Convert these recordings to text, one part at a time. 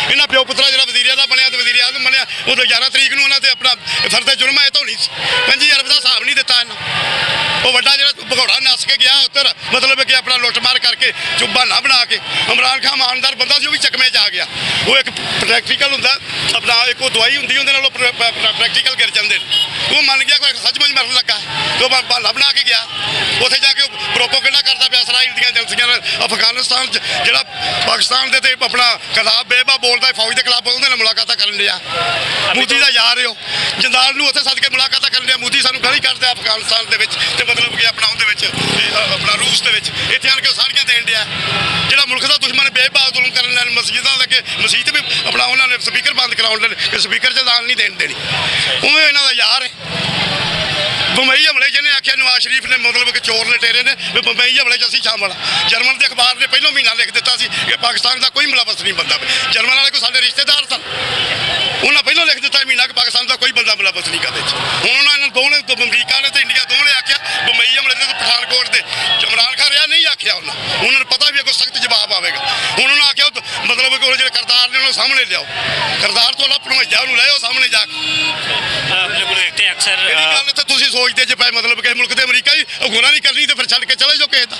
इन्होंने प्यो पुत्रा जो वजीर का बनया तो वजीर आजम बनया उदो 11 तरीक को उन्होंने अपना फर्द जुर्म है धोनी 50,000 रुपये का हिसाब नहीं दिता इन्हों वो बड़ा जो भगौड़ा नस के गया उधर मतलब कि अपना लुटमार करके बहाना बना के इमरान खान ईमानदार बंदा सी भी चकमे च आ गया वो एक प्रैक्टिकल होंगे अपना एक दवाई होंगी उन्होंने प्रैक्टिकल गिर जाते वो मन गया कोई सचमुच मरन लगा तो बहाना बना के गया उत्थे जाके प्रोपोगेंडा करता पाया इसराइल दी एजेंसियां अफगानिस्तान जो पाकिस्तान के अपना खिलाफ बेबा बोलता फौज के खिलाफ उन्होंने मुलाकात कर लिया मोदी का यार हो जंदाल में उत्थे सद के मुलाकात कर लिया मोदी सानू गली करता अफगानिस्तान के मतलब कि अपना अपना रूस के इतने आन के सारियां देन दिया जो मुल्क का दुश्मन बेबा जुल्म कर मस्जिदा लगे मसीत भी अपना उन्होंने स्पीकर बंद कराने कि स्पीकर च दान नहीं देन देनी उवें इन्हों का यार है बंबई हमले जिन्हें आख्या नवाज शरीफ ने मतलब कि चोर लटेरे ने भी बंबई हमले असीं शामिल जर्मन के अखबार ने पहलों महीना लिख दिता कि पाकिस्तान का कोई मुलावस नहीं बनता जर्मन वाले कोई साडे रिश्तेदार सन उन्हें पहलों लिख दिता महीना कि पाकिस्तान का कोई बंदा मुलावस नहीं करते हूँ उन्होंने दोनों अमरीका ने तो इंडिया दोनों ने आख्या बंबई हमले से पठानकोट के इमरान खान रहा नहीं आख्या उन्होंने पता भी कोई सख्त जवाब आएगा उन्होंने आख्या मतलब कि जो करतार ने उन्होंने सामने लियाओ करतार तो अल्लाह भणवैया लै सामने जाके अक्सर तुम सोचते जे पे मतलब कि मुल्क के अमरीका ही गुनाह नहीं करनी तो फिर छड़ के चले जाओ किसी का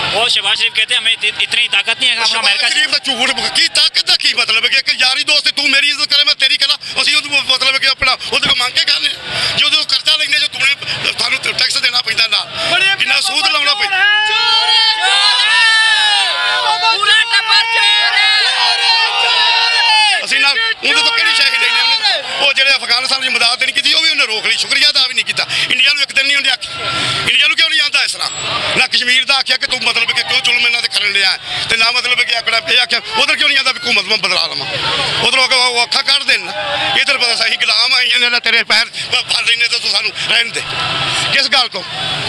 वो शहबाज शरीफ कहते हैं हमें इतनी ताकत नहीं है कि अमेरिका शरीफ का झूठ की ताकत का की मतलब है कि यारी दोस्त तू मेरी इज्जत करे मैं तेरी करा असं मतलब कि अपना वो मांग के करने जो कर्जा लेंगे जो तुमने थानू टैक्स देना पैंदा ना कितना सूद लाना पैंदा ਅਸੀਂ ਨਾਲ ਉਹਦੇ ਤੋਂ ਕਿਹੜੀ ਸ਼ੈ ਲੈਣੇ ਉਹ ਜਿਹੜੇ ਅਫਗਾਨਿਸਤਾਨ ਦੀ ਮਦਦ ਨਹੀਂ ਕੀਤੀ ਉਹ ਵੀ ਉਹਨੇ ਰੋਕ ਲਈ ਸ਼ੁਕਰੀਆ ਦਾ ਵੀ ਨਹੀਂ ਕੀਤਾ ਇੰਡੀਆ ਨੂੰ ਇੱਕ ਦਿਨ ਨਹੀਂ ਉਹਨੇ ਆਖੀ ਇੰਡੀਆ ਨੂੰ ਕਿਉਂ ਨਹੀਂ ਆਉਂਦਾ ਇਸ ਤਰ੍ਹਾਂ ਨਾ ਕਸ਼ਮੀਰ ਦਾ ਆਖਿਆ ਕਿ ਤੂੰ ਮਤਲਬ ਕਿ ਕਿਉਂ ਜ਼ੁਲਮ ਇਹਨਾਂ ਤੇ ਕਰਨ ਲਿਆ ਤੇ ਨਾ ਮਤਲਬ ਕਿ ਆਪਣਾ ਇਹ ਆਖਿਆ ਉਧਰ ਕਿਉਂ ਨਹੀਂ ਆਉਂਦਾ ਵੀ ਹਕੂਮਤ ਮੈਂ ਬਦਲਾ ਲਵਾਂ ਉਧਰ ਉਹ ਅੱਖਾਂ ਕੱਢ ਦੇਣ ਇਧਰ ਪਤਾ ਸਹੀ ਗੁਲਾਮ ਆਈਆਂ ਨੇ ਤੇਰੇ ਪੈਰ ਫੜ ਲੈਣੇ ਤੇ ਤੂੰ ਸਾਨੂੰ ਰਹਿਣ ਦੇ किस गल तो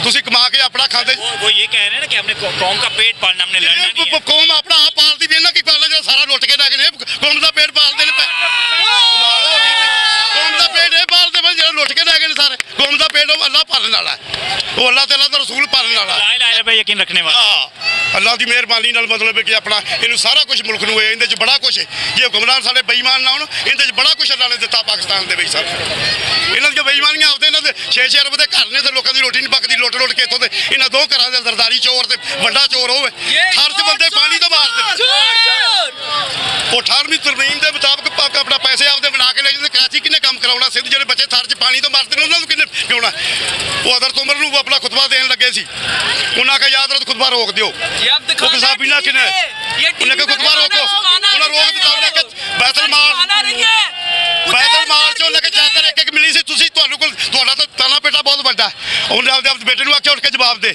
तुसी कमा के अपना खाते वो ये कह रहे हैं ना कि हमने कौम का पेट पालना हमने लड़ना नहीं है कौम अपना आप पालती भी ना कि पालना जो सारा लुट के रख गए कौम का पेट पालते हैं कौम का पेट ये पालते हैं जो लुट के रह गए सारे कौम का पेट अल्लाह पालने वाला है वो अल्लाह ताला दा रसूल पालने वाला है पे यकीन रखने वाला अल्लाह की मेहरबानी मतलब कि अपना इन्हू सारा कुछ मुल्क नूं इहदे च बड़ा कुछ है जे हुक्मरान साडे बेईमान ना होण इहदे च बड़ा कुछ अल्लाह ने दिता पाकिस्तान दे विच सारे इन्हां दी बेईमानियां आपदे इन्हां दे 6-6 अरब दे घर ने ते लोकां दी रोटी नहीं पकदी लुट लुट के इत्थों दे इन्हां दो घरां दे सरदारी चोर ते वड्डा चोर होवे हर च बंदे पानी तो मारदे वो 18वीं तरमीम के मुताबिक अपना पैसे आपदे बना के ले जाते कराची किन्ने काम कराउणा सिद्ध जिहड़े बच्चे थर च पानी तो मारदे उन्हां नूं किन्ने पिउणा वो हज़रत उमर नूं अपना खुतबा देण लगे सी उन्हां आखिया याद रख खुतबा रोक दिओ वो किसा पीना किन्ने उन्हें खुतबा रोको उन्हें रोक दिता उन्हें बैतुल माल चो लेके चादर एक मिली सी तुसीं तुहानूं कोल तुहाडा तां ताना पेटा बहुत वड्डा उन्हें आपदे बेटे नूं आखिया उठ के जवाब दे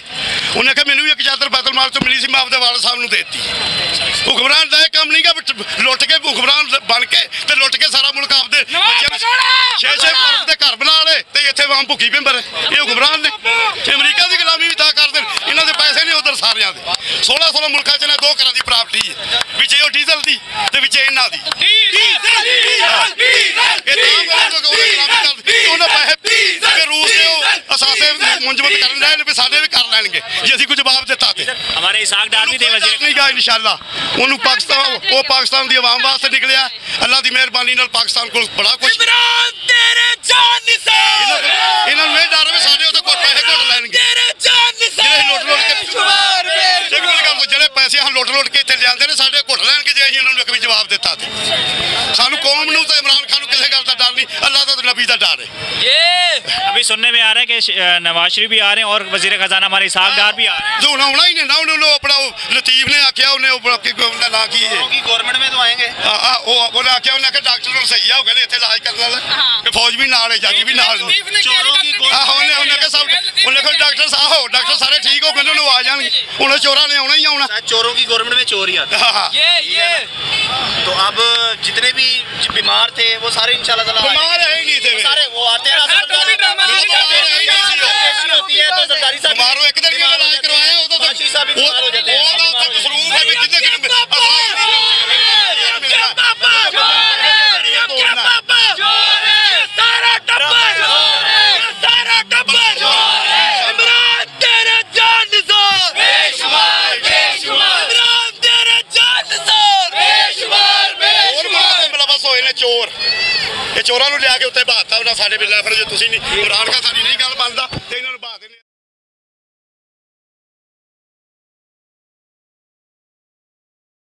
उन्हें आखिया मैनूं भी एक चादर बैतुल माल चो मिली सी मैं आपदे वाल साहब नूं देती हुक्मरान दा काम नहीं गा लुट के हुक्मरान बन के ते लुट के सारा मुल्क आपदे 6-6 अरब दे घर बना ले ते इत्थे आम भुखी पिंबर ये हुक्मरान ने अमरीका की गुलामी भी तां कर देन इन्हां दे पैसे नहीं उधर सारियां दे 16 मुल्कां च ने दो घरां दी प्रापर्टी है विच वो डीजल दी ते विच इन्हां दी मुंजमत कर भी साडे भी कर लैणगे जे असीं कोई जवाब दिता ते हमारे इसहाक डार भी दे वजीर नहीं गा इंशाअल्लाह ओनू पाकिस्तान वो पाकिस्तान दी आवाम वास्ते निकलिया अल्लाह दी मेहरबानी नाल पाकिस्तान कोल बड़ा कुछ तेरे जान निसार इन्हां नूं डर वे साडे ओते कोई पैसे घुट लैणगे तेरे जान निसार लुट लुट के जेड़े पैसे हम लुट लुट के इत्थे लिआंदे ने साडे घुट लैणगे जे असीं उन्हां नूं एक भी जवाब दिता ते सानू कौम नूं ते इमरान खान नूं किसी गल दा डर नहीं अल्लाह दा नबी दा डर है अभी सुनने में आ रहा है कि नवाज शरीफ भी आ रहे हैं और वजीर खजाना हमारे इसहाक डार भी आ रहे हैं जो आना ही नहीं ना उन्होंने अपना लतीफ ने आख्या उन्हें ना की गवर्नमेंट में तो आएंगे उन्हें आख्या उन्हें डॉक्टर सही है गए इतने इलाज करने वाला फौज भी नाल है जज भी नाल डॉक्टर सारे ठीक हो गए उन्होंने आ जाएंगे उन्हें चोरा ने आना ही आना चोरों की गवर्नमेंट में चोर ही आता ये तो अब जितने भी बीमार थे वो सारे इंशाल्लाह ताला बीमार है ही नहीं थे सारे वो आते हैं बीमार एक दिन इलाज करवाया वो तो साहब बीमार हो जाते हैं ਇਹ ਚੋਰ ਇਹ ਚੋਰਾਂ ਨੂੰ ਲਿਆ ਕੇ ਉੱਤੇ ਬਾਤਾ ਉਹਨਾਂ ਸਾਡੇ ਬਿੱਲਾ ਫਿਰ ਜੇ ਤੁਸੀਂ ਨਹੀਂ ਇਮਰਾਨ ਖਾਨ ਸਾਡੀ ਨਹੀਂ ਗੱਲ ਮੰਨਦਾ ਤੇ ਇਹਨਾਂ ਨੂੰ ਬਾਤ